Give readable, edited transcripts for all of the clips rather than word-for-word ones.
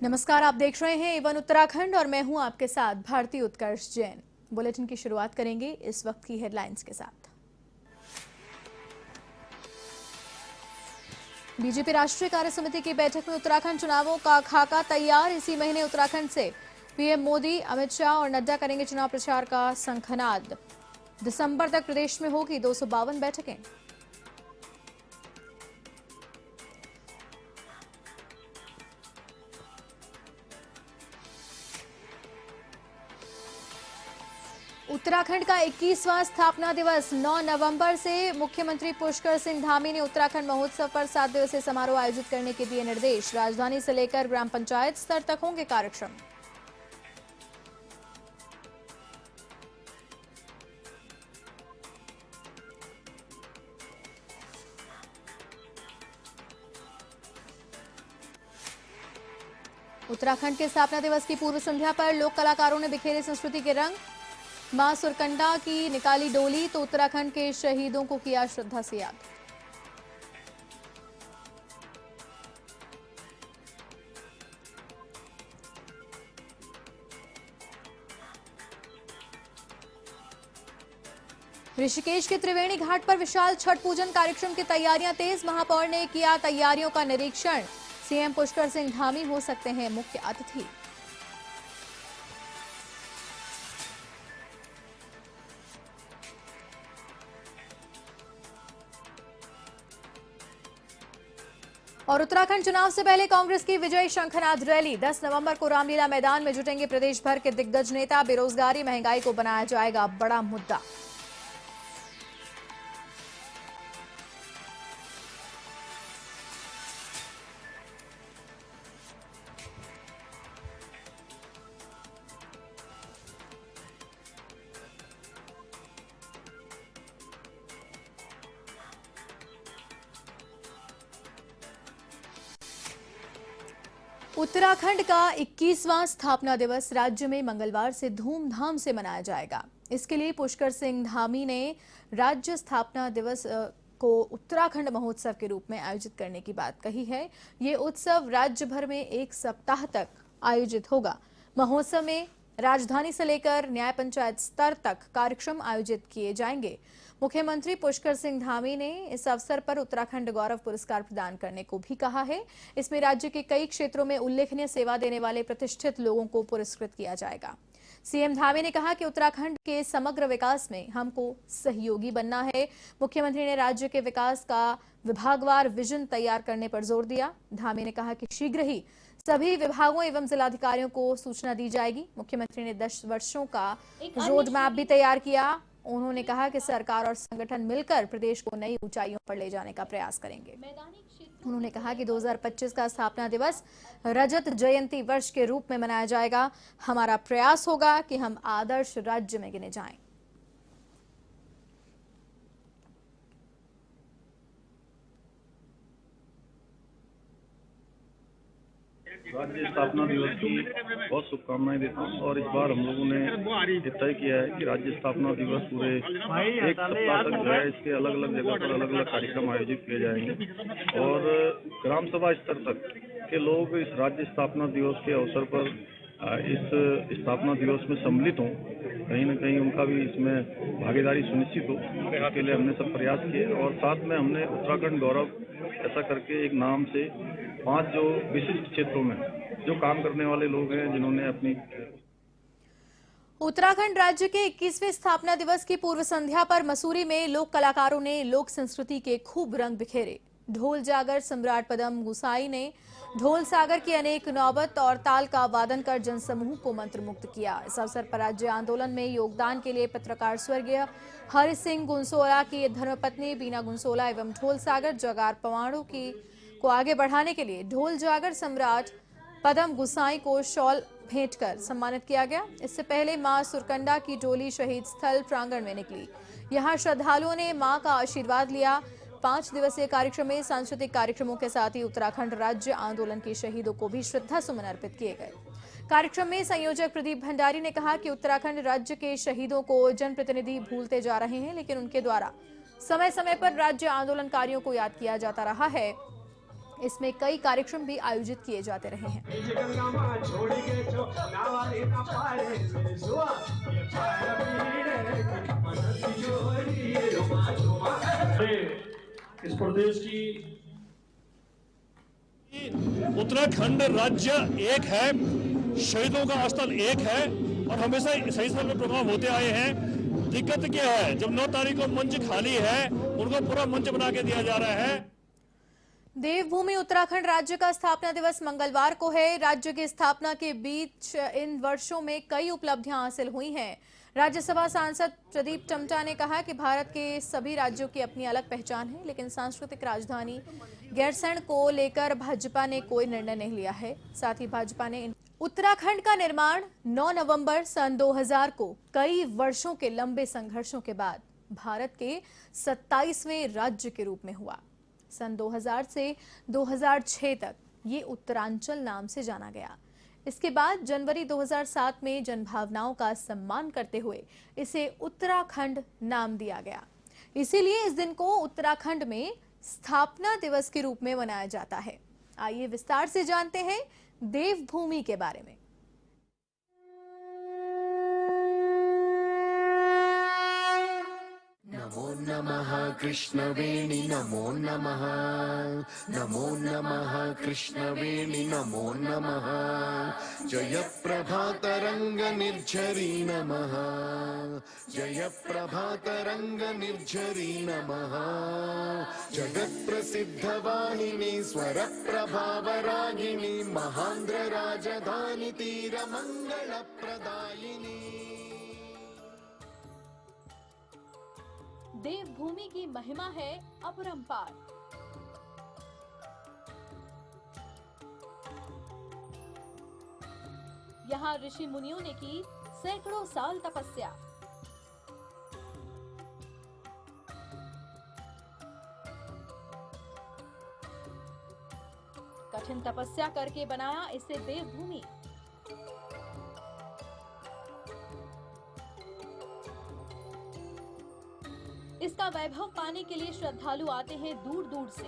नमस्कार, आप देख रहे हैं एवन उत्तराखंड और मैं हूं आपके साथ भारती उत्कर्ष जैन। बुलेटिन की शुरुआत करेंगे इस वक्त की हेडलाइंस के साथ। बीजेपी राष्ट्रीय कार्य समिति की बैठक में उत्तराखंड चुनावों का खाका तैयार। इसी महीने उत्तराखंड से पीएम मोदी, अमित शाह और नड्डा करेंगे चुनाव प्रचार का शंखनाद। दिसंबर तक प्रदेश में होगी 252 बैठकें। उत्तराखंड का 21वां स्थापना दिवस 9 नवंबर से मुख्यमंत्री पुष्कर सिंह धामी ने उत्तराखंड महोत्सव पर 7 दिवसीय समारोह आयोजित करने के दिए निर्देश। राजधानी से लेकर ग्राम पंचायत स्तर तक होंगे कार्यक्रम। उत्तराखंड के स्थापना दिवस की पूर्व संध्या पर लोक कलाकारों ने बिखेरे संस्कृति के रंग। मां सुरकंडा की निकाली डोली तो उत्तराखंड के शहीदों को किया श्रद्धा से याद। ऋषिकेश के त्रिवेणी घाट पर विशाल छठ पूजन कार्यक्रम की तैयारियां तेज। महापौर ने किया तैयारियों का निरीक्षण। सीएम पुष्कर सिंह धामी हो सकते हैं मुख्य अतिथि। और उत्तराखंड चुनाव से पहले कांग्रेस की विजय शंखनाद रैली। 10 नवंबर को रामलीला मैदान में जुटेंगे प्रदेश भर के दिग्गज नेता। बेरोजगारी, महंगाई को बनाया जाएगा बड़ा मुद्दा। उत्तराखंड का 21वां स्थापना दिवस राज्य में मंगलवार से धूमधाम से मनाया जाएगा। इसके लिए पुष्कर सिंह धामी ने राज्य स्थापना दिवस को उत्तराखंड महोत्सव के रूप में आयोजित करने की बात कही है। ये उत्सव राज्य भर में 1 सप्ताह तक आयोजित होगा। महोत्सव में राजधानी से लेकर न्याय पंचायत स्तर तक कार्यक्रम आयोजित किए जाएंगे। मुख्यमंत्री पुष्कर सिंह धामी ने इस अवसर पर उत्तराखंड गौरव पुरस्कार प्रदान करने को भी कहा है। इसमें राज्य के कई क्षेत्रों में उल्लेखनीय सेवा देने वाले प्रतिष्ठित लोगों को पुरस्कृत किया जाएगा। सीएम धामी ने कहा कि उत्तराखंड के समग्र विकास में हमको सहयोगी बनना है। मुख्यमंत्री ने राज्य के विकास का विभागवार विजन तैयार करने पर जोर दिया। धामी ने कहा कि शीघ्र ही सभी विभागों एवं जिलाधिकारियों को सूचना दी जाएगी। मुख्यमंत्री ने 10 वर्षों का रोड मैप भी तैयार किया। उन्होंने कहा कि सरकार और संगठन मिलकर प्रदेश को नई ऊंचाइयों पर ले जाने का प्रयास करेंगे। उन्होंने कहा कि 2025 का स्थापना दिवस रजत जयंती वर्ष के रूप में मनाया जाएगा। हमारा प्रयास होगा कि हम आदर्श राज्य में गिने जाएं। राज्य स्थापना दिवस की बहुत शुभकामनाएं देता हूँ। और इस बार हम लोगों ने ये तय किया है कि राज्य स्थापना दिवस पूरे 1 सप्ताह तक जो है इसके अलग अलग जगह पर अलग अलग कार्यक्रम आयोजित किए जाएंगे और ग्राम सभा स्तर तक के लोग इस राज्य स्थापना दिवस के अवसर पर इस स्थापना दिवस में सम्मिलित हों। कहीं न कहीं उनका भी इसमें भागीदारी सुनिश्चित हो, इसके लिए हमने सब प्रयास किए। और साथ में हमने उत्तराखंड गौरव ऐसा करके एक नाम से 5 जो विशिष्ट क्षेत्रों में जो काम करने वाले लोग हैं जिन्होंने अपनी उत्तराखंड राज्य के 21वें स्थापना दिवस की पूर्व संध्या पर मसूरी में लोक कलाकारों ने लोक संस्कृति के खूब रंग बिखेरे। ढोल जागर सम्राट पदम गुसाई ने ढोल सागर की अनेक नौबत और ताल का वादन कर जनसमूह को मंत्रमुग्ध किया। इस अवसर पर राज्य आंदोलन में योगदान के लिए पत्रकार स्वर्गीय हरि सिंह गुंसोला की धर्मपत्नी बीना गुंसोला एवं ढोल सागर जगार पवाड़ों की को आगे बढ़ाने के लिए ढोल जागर सम्राट पदम गुसाई को शॉल भेंट कर सम्मानित किया गया। इससे पहले मां सुरकंडा की डोली शहीद स्थल प्रांगण में निकली। यहां श्रद्धालुओं ने मां का आशीर्वाद लिया। 5 दिवसीय कार्यक्रम में सांस्कृतिक कार्यक्रमों के साथ ही उत्तराखंड राज्य आंदोलन के शहीदों को भी श्रद्धा सुमन अर्पित किए गए। कार्यक्रम में संयोजक प्रदीप भंडारी ने कहा कि उत्तराखंड राज्य के शहीदों को जनप्रतिनिधि भूलते जा रहे हैं, लेकिन उनके द्वारा समय समय पर राज्य आंदोलनकारियों को याद किया जाता रहा है। इसमें कई कार्यक्रम भी आयोजित किए जाते रहे हैं। इस प्रदेश की उत्तराखंड राज्य एक है, शहीदों का स्थल एक है और हमेशा सही समय प्रभाव होते आए हैं। दिक्कत क्या है, जब 9 तारीख को मंच खाली है, उनको पूरा मंच बना के दिया जा रहा है। देवभूमि उत्तराखंड राज्य का स्थापना दिवस मंगलवार को है। राज्य की स्थापना के बीच इन वर्षों में कई उपलब्धियां हासिल हुई हैं। राज्यसभा सांसद प्रदीप टम्टा ने कहा कि भारत के सभी राज्यों की अपनी अलग पहचान है, लेकिन सांस्कृतिक राजधानी गैरसैंण को लेकर भाजपा ने कोई निर्णय नहीं लिया है। साथ ही भाजपा ने उत्तराखंड का निर्माण 9 नवंबर सन 2000 को कई वर्षों के लंबे संघर्षों के बाद भारत के 27वें राज्य के रूप में हुआ। सन 2000 से 2006 तक ये उत्तरांचल नाम से जाना गया। इसके बाद जनवरी 2007 में जनभावनाओं का सम्मान करते हुए इसे उत्तराखंड नाम दिया गया। इसीलिए इस दिन को उत्तराखंड में स्थापना दिवस के रूप में मनाया जाता है। आइए विस्तार से जानते हैं देवभूमि के बारे में। नमो नमः कृष्णवेणि नमो नमः, नमो नमः कृष्णवेणि नमो नमः, जय प्रभातरंग निर्झरी नमः, जय प्रभातरंग निर्झरी नमः, जगत् प्रसिद्ध वाहिनी स्वर प्रभावरागिनी, महांध्र राजधानी तीर मंगल प्रदायिनी। देवभूमि की महिमा है अपरंपार। यहाँ ऋषि मुनियों ने की सैकड़ों साल तपस्या। कठिन तपस्या करके बनाया इसे देवभूमि। इसका वैभव पाने के लिए श्रद्धालु आते हैं दूर दूर से।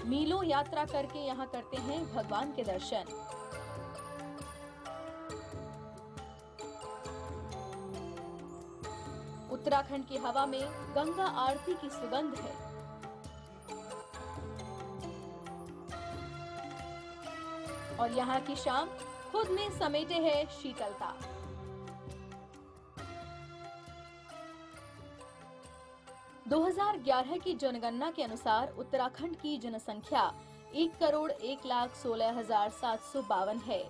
मीलों यात्रा करके यहाँ करते हैं भगवान के दर्शन। उत्तराखंड की हवा में गंगा आरती की सुगंध है। और यहाँ की शाम खुद में समेटे है शीतलता। (2011) की जनगणना के अनुसार उत्तराखंड की जनसंख्या 1,01,16,752 है,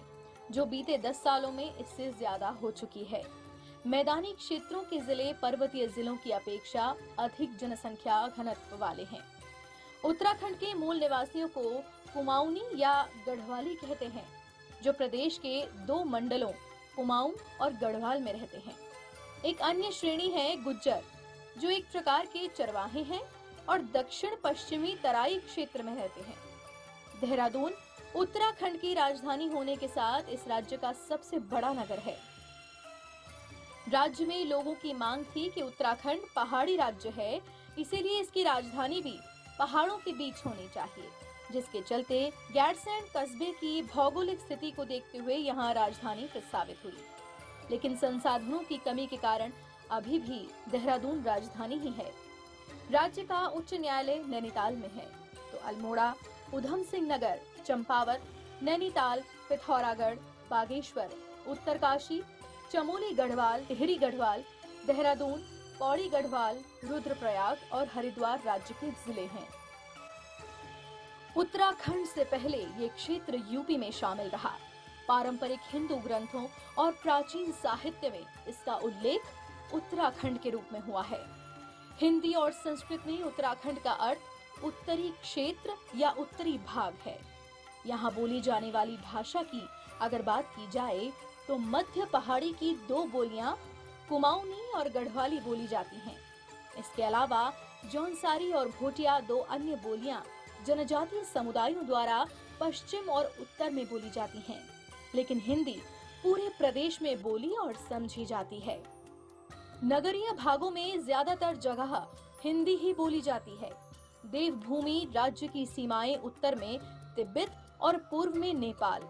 जो बीते 10 सालों में इससे ज्यादा हो चुकी है। मैदानी क्षेत्रों के जिले पर्वतीय जिलों की अपेक्षा अधिक जनसंख्या घनत्व वाले हैं। उत्तराखंड के मूल निवासियों को कुमाऊनी या गढ़वाली कहते हैं, जो प्रदेश के 2 मंडलों कुमाऊं और गढ़वाल में रहते हैं। एक अन्य श्रेणी है गुज्जर, जो एक प्रकार के चरवाहे हैं और दक्षिण पश्चिमी तराई क्षेत्र में रहते हैं। देहरादून उत्तराखंड की राजधानी होने के साथ इस राज्य का सबसे बड़ा नगर है। राज्य में लोगों की मांग थी कि उत्तराखंड पहाड़ी राज्य है, इसीलिए इसकी राजधानी भी पहाड़ों के बीच होनी चाहिए, जिसके चलते गैरसैंण कस्बे की भौगोलिक स्थिति को देखते हुए यहाँ राजधानी प्रस्तावित हुई। लेकिन संसाधनों की कमी के कारण अभी भी देहरादून राजधानी ही है। राज्य का उच्च न्यायालय नैनीताल में है, तो अल्मोड़ा, उधम सिंह नगर, चंपावत, नैनीताल, पिथौरागढ़, बागेश्वर, उत्तरकाशी, चमोली गढ़वाल, टिहरी गढ़वाल, देहरादून, पौड़ी गढ़वाल, रुद्रप्रयाग और हरिद्वार राज्य के जिले हैं। उत्तराखंड से पहले ये क्षेत्र यूपी में शामिल रहा। पारंपरिक हिंदू ग्रंथों और प्राचीन साहित्य में इसका उल्लेख उत्तराखंड के रूप में हुआ है। हिंदी और संस्कृत में उत्तराखंड का अर्थ उत्तरी क्षेत्र या उत्तरी भाग है। यहाँ बोली जाने वाली भाषा की अगर बात की जाए तो मध्य पहाड़ी की 2 बोलियां कुमाऊनी और गढ़वाली बोली जाती हैं। इसके अलावा जौनसारी और भोटिया 2 अन्य बोलियां जनजातीय समुदायों द्वारा पश्चिम और उत्तर में बोली जाती हैं, लेकिन हिंदी पूरे प्रदेश में बोली और समझी जाती है। नगरीय भागों में ज्यादातर जगह हिंदी ही बोली जाती है। देवभूमि राज्य की सीमाएं उत्तर में तिब्बत और पूर्व में नेपाल,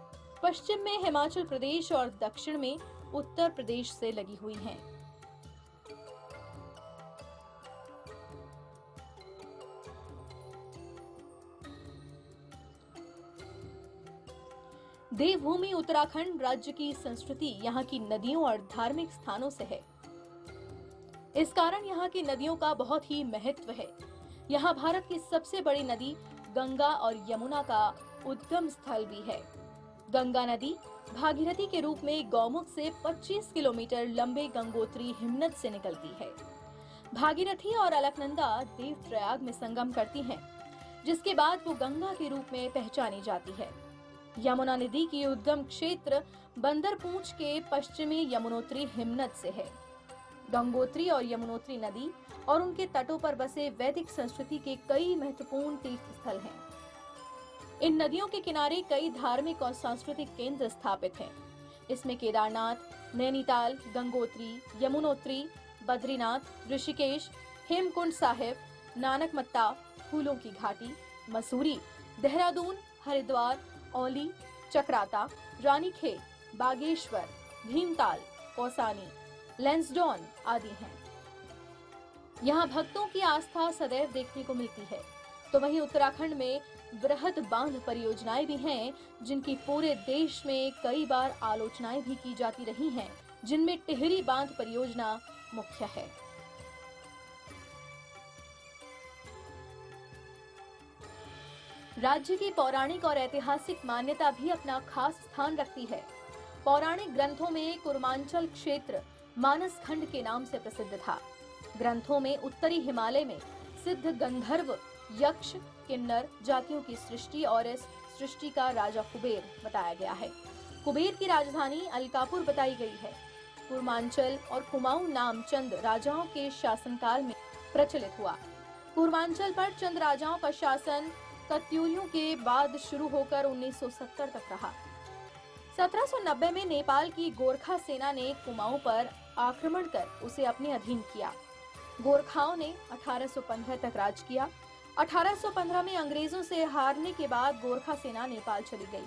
पश्चिम में हिमाचल प्रदेश और दक्षिण में उत्तर प्रदेश से लगी हुई हैं। देवभूमि उत्तराखंड राज्य की संस्कृति यहाँ की नदियों और धार्मिक स्थानों से है। इस कारण यहाँ की नदियों का बहुत ही महत्व है। यहाँ भारत की सबसे बड़ी नदी गंगा और यमुना का उद्गम स्थल भी है। गंगा नदी भागीरथी के रूप में गौमुख से 25 किलोमीटर लंबे गंगोत्री हिमनद से निकलती है। भागीरथी और अलकनंदा देवप्रयाग में संगम करती हैं, जिसके बाद वो गंगा के रूप में पहचानी जाती है। यमुना नदी की उद्गम क्षेत्र बंदरपूंछ के पश्चिमी यमुनोत्री हिमनद से है। गंगोत्री और यमुनोत्री नदी और उनके तटों पर बसे वैदिक संस्कृति के कई महत्वपूर्ण तीर्थ स्थल हैं। इन नदियों के किनारे कई धार्मिक और सांस्कृतिक केंद्र स्थापित हैं। इसमें केदारनाथ, नैनीताल, गंगोत्री, यमुनोत्री, बद्रीनाथ, ऋषिकेश, हेमकुंड साहिब, नानकमत्ता, फूलों की घाटी, मसूरी, देहरादून, हरिद्वार, औली, चक्राता, रानीखेत, बागेश्वर, भीमताल, कौसानी, लैंसडौन आदि हैं। यहाँ भक्तों की आस्था सदैव देखने को मिलती है। तो वहीं उत्तराखंड में बृहद बांध परियोजनाएं भी हैं, जिनकी पूरे देश में कई बार आलोचनाएं भी की जाती रही हैं, जिनमें टिहरी बांध परियोजना मुख्य है। राज्य की पौराणिक और ऐतिहासिक मान्यता भी अपना खास स्थान रखती है। पौराणिक ग्रंथों में कुर्मांचल क्षेत्र मानस खंड के नाम से प्रसिद्ध था। ग्रंथों में उत्तरी हिमालय में सिद्ध गंधर्व, यक्ष, किन्नर जातियों की सृष्टि और इस सृष्टि का राजा कुबेर बताया गया है। कुबेर की राजधानी अलकापुर बताई गई है। कुर्मांचल और कुमाऊं नाम चंद राजाओं के शासनकाल में प्रचलित हुआ। कुर्मांचल पर चंद राजाओं का शासन कत्यूरियों के बाद शुरू होकर 1970 तक रहा। 1790 में नेपाल की गोरखा सेना ने कुमाऊं पर आक्रमण कर उसे अपने अधीन किया। गोरखाओं ने 1815 तक राज किया। 1815 में अंग्रेजों से हारने के बाद गोरखा सेना नेपाल चली गई,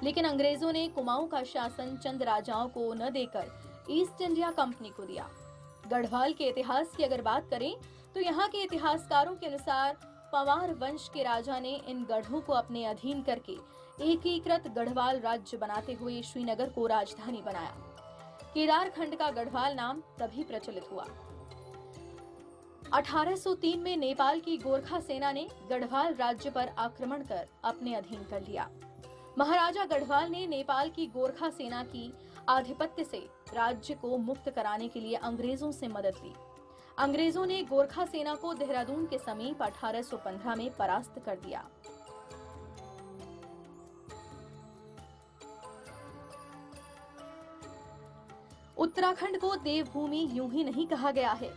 लेकिन अंग्रेजों ने कुमाऊं का शासन चंद राजाओं को न देकर ईस्ट इंडिया कंपनी को दिया। गढ़वाल के इतिहास की अगर बात करें तो यहाँ के इतिहासकारों के अनुसार पंवार वंश के राजा ने इन गढ़ों को अपने अधीन करके एकीकृत गढ़वाल राज्य बनाते हुए श्रीनगर को राजधानी बनाया। केदारखंड का गढ़वाल नाम तभी प्रचलित हुआ। 1803 में नेपाल की गोरखा सेना ने गढ़वाल राज्य पर आक्रमण कर अपने अधीन कर लिया। महाराजा गढ़वाल ने नेपाल की गोरखा सेना की आधिपत्य से राज्य को मुक्त कराने के लिए अंग्रेजों से मदद ली। अंग्रेजों ने गोरखा सेना को देहरादून के समीप 1815 में परास्त कर दिया। उत्तराखंड को देवभूमि यूं ही नहीं कहा गया है।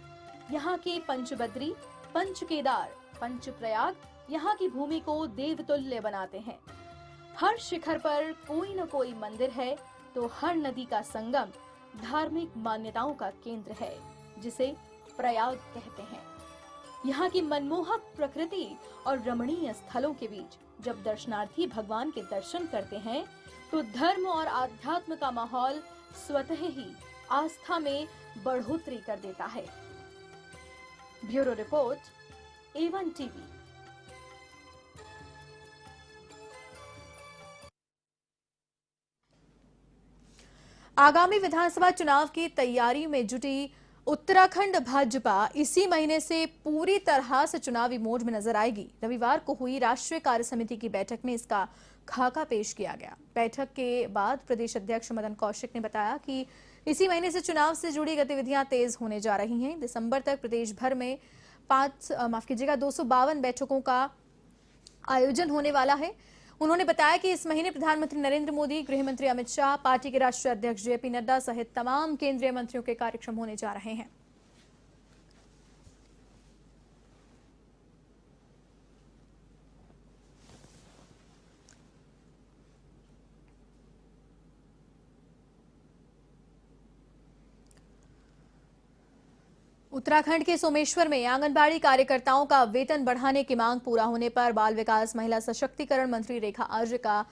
यहाँ के पंचबद्री, पंचकेदार, पंचप्रयाग यहाँ की भूमि को देवतुल्य बनाते हैं। हर शिखर पर कोई न कोई मंदिर है, तो हर नदी का संगम धार्मिक मान्यताओं का केंद्र है, जिसे प्रयाग कहते हैं। यहाँ की मनमोहक प्रकृति और रमणीय स्थलों के बीच जब दर्शनार्थी भगवान के दर्शन करते हैं, तो धर्म और आध्यात्म का माहौल स्वतः ही आस्था में बढ़ोतरी कर देता है। Bureau report, A1 TV. आगामी विधानसभा चुनाव की तैयारी में जुटी उत्तराखंड भाजपा इसी महीने से पूरी तरह से चुनावी मोड में नजर आएगी। रविवार को हुई राष्ट्रीय कार्य समिति की बैठक में इसका खाका पेश किया गया। बैठक के बाद प्रदेश अध्यक्ष मदन कौशिक ने बताया कि इसी महीने से चुनाव से जुड़ी गतिविधियां तेज होने जा रही हैं। दिसंबर तक प्रदेश भर में 252 बैठकों का आयोजन होने वाला है। उन्होंने बताया कि इस महीने प्रधानमंत्री नरेंद्र मोदी, गृह मंत्री अमित शाह, पार्टी के राष्ट्रीय अध्यक्ष जेपी नड्डा सहित तमाम केंद्रीय मंत्रियों के कार्यक्रम होने जा रहे हैं। उत्तराखंड के सोमेश्वर में आंगनबाड़ी कार्यकर्ताओं का वेतन बढ़ाने की मांग पूरा होने पर बाल विकास महिला सशक्तिकरण मंत्री रेखा आर्य का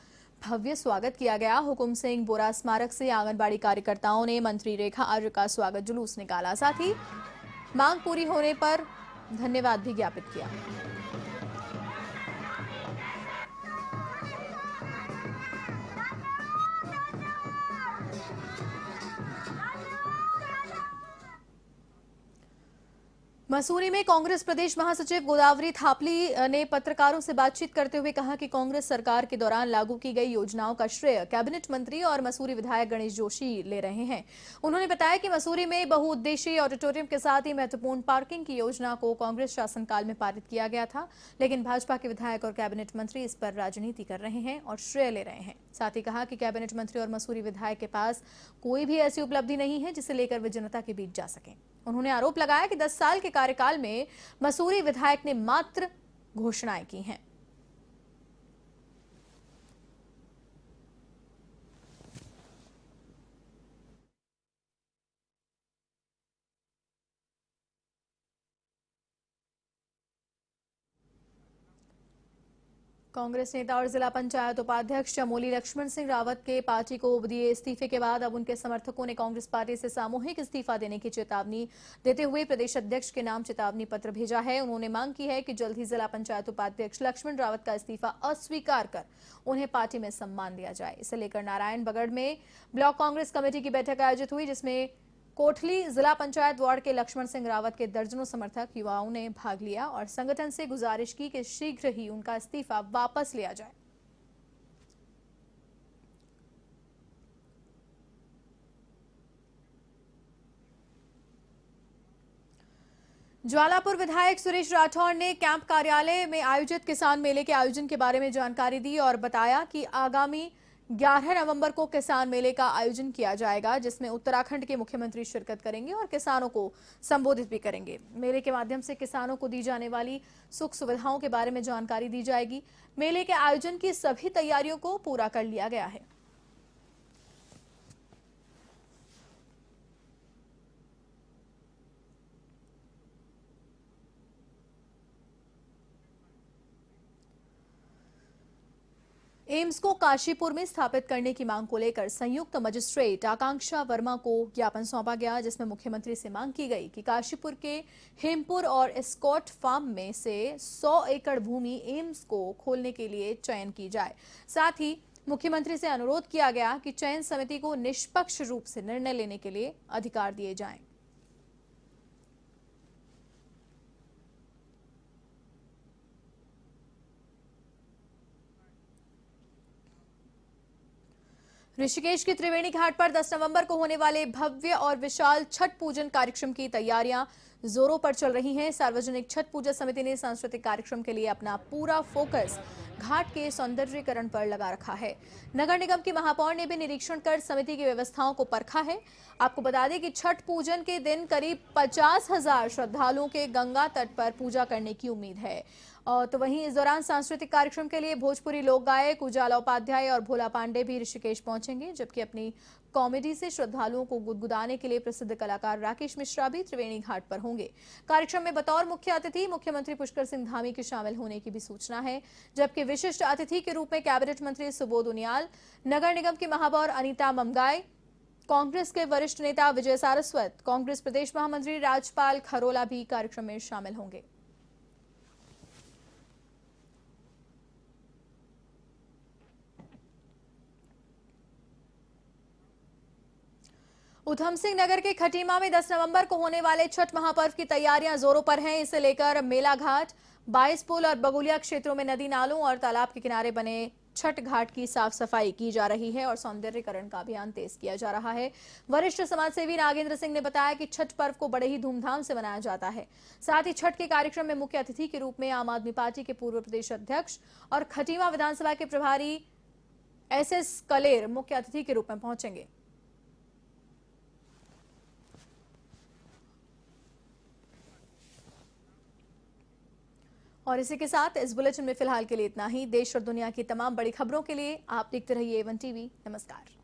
भव्य स्वागत किया गया। हुकुम सिंह बोरा स्मारक से आंगनबाड़ी कार्यकर्ताओं ने मंत्री रेखा आर्य का स्वागत जुलूस निकाला, साथ ही मांग पूरी होने पर धन्यवाद भी ज्ञापित किया। मसूरी में कांग्रेस प्रदेश महासचिव गोदावरी थापली ने पत्रकारों से बातचीत करते हुए कहा कि कांग्रेस सरकार के दौरान लागू की गई योजनाओं का श्रेय कैबिनेट मंत्री और मसूरी विधायक गणेश जोशी ले रहे हैं। उन्होंने बताया कि मसूरी में बहुउद्देशीय ऑडिटोरियम के साथ ही महत्वपूर्ण पार्किंग की योजना को कांग्रेस शासनकाल में पारित किया गया था, लेकिन भाजपा के विधायक और कैबिनेट मंत्री इस पर राजनीति कर रहे हैं और श्रेय ले रहे हैं। साथ ही कहा कि कैबिनेट मंत्री और मसूरी विधायक के पास कोई भी ऐसी उपलब्धि नहीं है जिसे लेकर वे जनता के बीच जा सकें। उन्होंने आरोप लगाया कि 10 साल के कार्यकाल में मसूरी विधायक ने मात्र घोषणाएं की हैं। कांग्रेस नेता और जिला पंचायत उपाध्यक्ष चमोली लक्ष्मण सिंह रावत के पार्टी को दिए इस्तीफे के बाद अब उनके समर्थकों ने कांग्रेस पार्टी से सामूहिक इस्तीफा देने की चेतावनी देते हुए प्रदेश अध्यक्ष के नाम चेतावनी पत्र भेजा है। उन्होंने मांग की है कि जल्द ही जिला पंचायत उपाध्यक्ष लक्ष्मण रावत का इस्तीफा अस्वीकार कर उन्हें पार्टी में सम्मान दिया जाए। इसे लेकर नारायणबगड़ में ब्लॉक कांग्रेस कमेटी की बैठक आयोजित हुई, जिसमें कोटली जिला पंचायत वार्ड के लक्ष्मण सिंह रावत के दर्जनों समर्थक युवाओं ने भाग लिया और संगठन से गुजारिश की कि शीघ्र ही उनका इस्तीफा वापस लिया जाए। ज्वालापुर विधायक सुरेश राठौर ने कैंप कार्यालय में आयोजित किसान मेले के आयोजन के बारे में जानकारी दी और बताया कि आगामी 11 नवंबर को किसान मेले का आयोजन किया जाएगा, जिसमें उत्तराखंड के मुख्यमंत्री शिरकत करेंगे और किसानों को संबोधित भी करेंगे। मेले के माध्यम से किसानों को दी जाने वाली सुख सुविधाओं के बारे में जानकारी दी जाएगी। मेले के आयोजन की सभी तैयारियों को पूरा कर लिया गया है। एम्स को काशीपुर में स्थापित करने की मांग को लेकर संयुक्त मजिस्ट्रेट आकांक्षा वर्मा को ज्ञापन सौंपा गया, जिसमें मुख्यमंत्री से मांग की गई कि काशीपुर के हेमपुर और एस्कॉट फार्म में से 100 एकड़ भूमि एम्स को खोलने के लिए चयन की जाए। साथ ही मुख्यमंत्री से अनुरोध किया गया कि चयन समिति को निष्पक्ष रूप से निर्णय लेने के लिए अधिकार दिए जाएं। ऋषिकेश के त्रिवेणी घाट पर 10 नवंबर को होने वाले भव्य और विशाल छठ पूजन कार्यक्रम की तैयारियां जोरों पर चल रही हैं। सार्वजनिक छठ पूजा समिति ने सांस्कृतिक कार्यक्रम के लिए अपना पूरा फोकस घाट के सौंदर्यीकरण पर लगा रखा है। नगर निगम की महापौर ने भी निरीक्षण कर समिति की व्यवस्थाओं को परखा है। आपको बता दें कि छठ पूजन के दिन करीब 50,000 श्रद्धालुओं के गंगा तट पर पूजा करने की उम्मीद है। तो वहीं इस दौरान सांस्कृतिक कार्यक्रम के लिए भोजपुरी लोक गायक उजाला उपाध्याय और भोला पांडे भी ऋषिकेश पहुंचेंगे, जबकि अपनी कॉमेडी से श्रद्धालुओं को गुदगुदाने के लिए प्रसिद्ध कलाकार राकेश मिश्रा भी त्रिवेणी घाट पर होंगे। कार्यक्रम में बतौर मुख्य अतिथि मुख्यमंत्री पुष्कर सिंह धामी के शामिल होने की भी सूचना है, जबकि विशिष्ट अतिथि के रूप में कैबिनेट मंत्री सुबोध उनियाल, नगर निगम की महापौर अनीता ममगाई, कांग्रेस के वरिष्ठ नेता विजय सारस्वत, कांग्रेस प्रदेश महामंत्री राजपाल खरोला भी कार्यक्रम में शामिल होंगे। उधम सिंह नगर के खटीमा में 10 नवंबर को होने वाले छठ महापर्व की तैयारियां जोरों पर हैं। इसे लेकर मेला घाट, 22 पुल और बगुलिया क्षेत्रों में नदी नालों और तालाब के किनारे बने छठ घाट की साफ सफाई की जा रही है और सौंदर्यीकरण का अभियान तेज किया जा रहा है। वरिष्ठ समाजसेवी नागेंद्र सिंह ने बताया कि छठ पर्व को बड़े ही धूमधाम से मनाया जाता है। साथ ही छठ के कार्यक्रम में मुख्य अतिथि के रूप में आम आदमी पार्टी के पूर्व प्रदेश अध्यक्ष और खटीमा विधानसभा के प्रभारी SS कलेर मुख्य अतिथि के रूप में पहुंचेंगे। और इसी के साथ इस बुलेटिन में फिलहाल के लिए इतना ही। देश और दुनिया की तमाम बड़ी खबरों के लिए आप देखते रहिए A1 TV। नमस्कार।